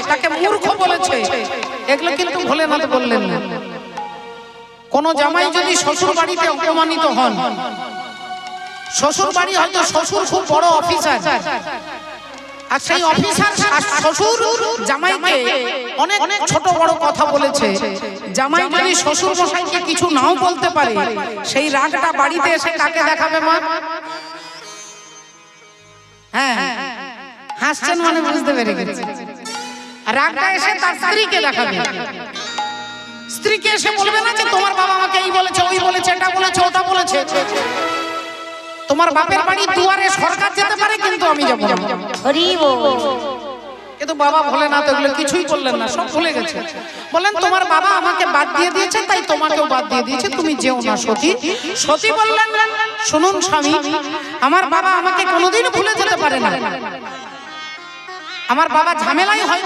তাকে মূর্খ বলেছে, এগুলো কিন্তু ভোলেনাথ বললেন না। কোন জামাই যদি শ্বশুর বাড়িতে অপমানিত হন, শ্বশুর বাড়ি হয়তো শ্বশুর খুব বড় অফিসার, আর সেই অফিসার শ্বশুর জামাইকে অনেক অনেক ছোট বড় কথা বলেছে, জামাই যদি শ্বশুর মশাইকে কিছু নাও বলতে পারে, সেই রাগটা বাড়িতে এসে কাকে দেখাবে মা? হ্যাঁ, হাসছেন মানে বুঝতে পেরে গেছি। রাগটা এসে তার স্ত্রীকে দেখাবে। স্ত্রীকে এসে বলবে না যে তোমার বাবা আমাকে এই বলেছে, ওই বলেছে, এটা বলেছে, ওটা বলেছে। তোমার বাপের বাড়ির দুয়ারে সরকার যেতে পারে, কিন্তু আমি যাব না। কিন্তু বাবা ভোলেনাথ এগুলো কিছুই করলেন না, সব ভুলে গেছে। বলেন তোমার বাবা আমাকে বাদ দিয়ে দিয়েছে, তাই তোমাকেও বাদ দিয়ে দিয়েছে, তুমি যেও না সতী। সতী বললেন শুনুন স্বামী, আমার বাবা আমাকে কোনোদিন ভুলে যেতে পারে না। আমার বাবা ঝামেলাই হয়